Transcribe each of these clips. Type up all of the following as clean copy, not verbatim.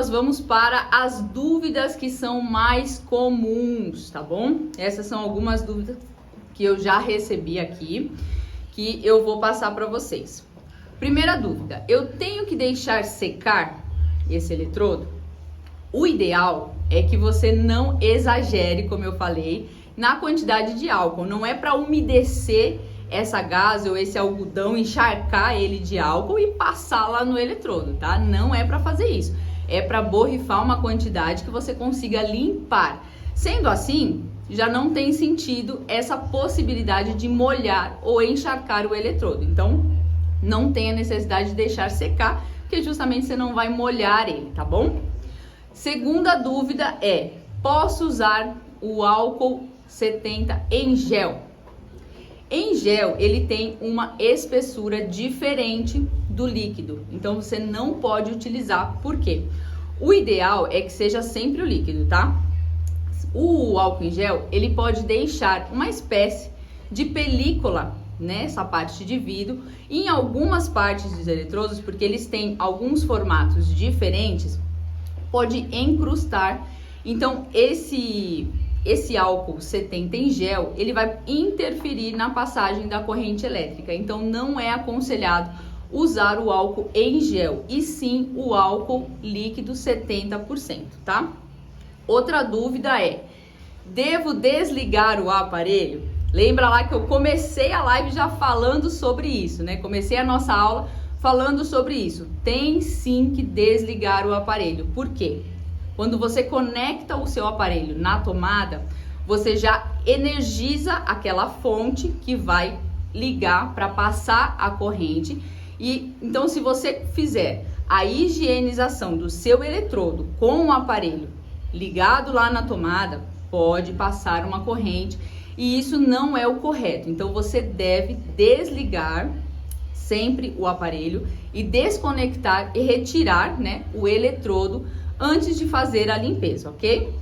nós vamos para as dúvidas que são mais comuns, tá bom? Essas são algumas dúvidas que eu já recebi aqui, que eu vou passar para vocês. Primeira dúvida, eu tenho que deixar secar esse eletrodo? O ideal é que você não exagere, como eu falei, na quantidade de álcool. Não é para umedecer essa gaze ou esse algodão, encharcar ele de álcool e passar lá no eletrodo, tá? Não é para fazer isso. É para borrifar uma quantidade que você consiga limpar. Sendo assim, já não tem sentido essa possibilidade de molhar ou encharcar o eletrodo. Então, não tem a necessidade de deixar secar, porque justamente você não vai molhar ele, tá bom? Segunda dúvida é, posso usar o álcool 70 em gel? Em gel, ele tem uma espessura diferente do líquido, então você não pode utilizar. Por quê? O ideal é que seja sempre o líquido, tá? O álcool em gel, ele pode deixar uma espécie de película nessa parte de vidro, em algumas partes dos eletrodos, porque eles têm alguns formatos diferentes, pode encrustar. Então esse álcool 70 em gel, ele vai interferir na passagem da corrente elétrica. Então não é aconselhado usar o álcool em gel, e sim o álcool líquido 70%, tá? Outra dúvida é, devo desligar o aparelho? Lembra lá que eu comecei a live já falando sobre isso, né? Comecei a nossa aula falando sobre isso. Tem sim que desligar o aparelho. Por quê? Quando você conecta o seu aparelho na tomada, você já energiza aquela fonte que vai ligar para passar a corrente. E então, se você fizer a higienização do seu eletrodo com o aparelho ligado lá na tomada, pode passar uma corrente e isso não é o correto. Então, você deve desligar sempre o aparelho e desconectar e retirar, né, o eletrodo antes de fazer a limpeza, ok?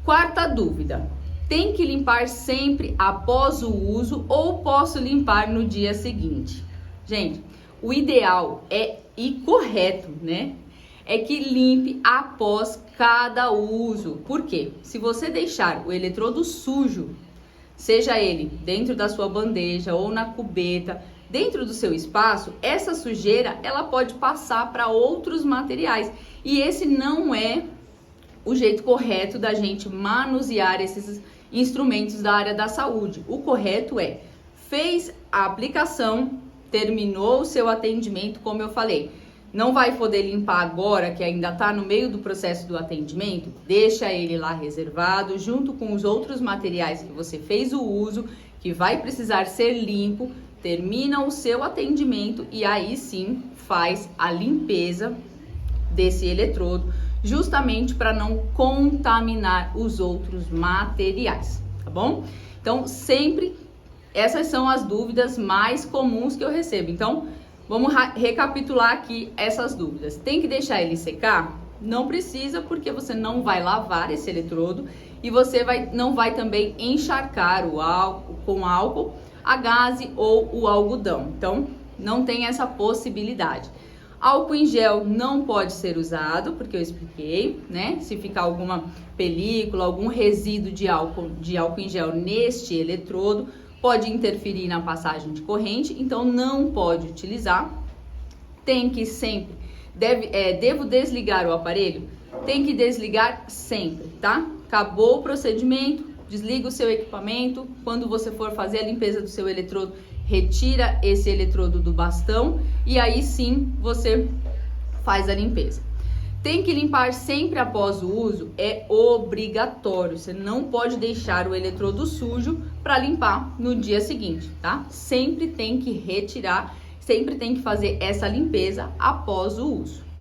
Quarta dúvida, tem que limpar sempre após o uso ou posso limpar no dia seguinte? Gente, o ideal e correto, né, é que limpe após cada uso. Por quê? Se você deixar o eletrodo sujo, seja ele dentro da sua bandeja ou na cubeta, dentro do seu espaço, essa sujeira ela pode passar para outros materiais. E esse não é o jeito correto da gente manusear esses instrumentos da área da saúde. O correto é, fez a aplicação, terminou o seu atendimento, como eu falei, não vai poder limpar agora, que ainda está no meio do processo do atendimento, deixa ele lá reservado, junto com os outros materiais que você fez o uso, que vai precisar ser limpo, termina o seu atendimento e aí sim faz a limpeza desse eletrodo, justamente para não contaminar os outros materiais, tá bom? Então, sempre essas são as dúvidas mais comuns que eu recebo. Então, vamos recapitular aqui essas dúvidas. Tem que deixar ele secar? Não precisa, porque você não vai lavar esse eletrodo e você não vai também encharcar o álcool com álcool, a gaze ou o algodão. Então, não tem essa possibilidade. Álcool em gel não pode ser usado, porque eu expliquei, né? Se ficar alguma película, algum resíduo de álcool em gel neste eletrodo, pode interferir na passagem de corrente, então não pode utilizar. Tem que sempre, devo desligar o aparelho? Tem que desligar sempre, tá? Acabou o procedimento, desliga o seu equipamento. Quando você for fazer a limpeza do seu eletrodo, retira esse eletrodo do bastão e aí sim você faz a limpeza. Tem que limpar sempre após o uso? É obrigatório. Você não pode deixar o eletrodo sujo para limpar no dia seguinte, tá? Sempre tem que retirar, sempre tem que fazer essa limpeza após o uso.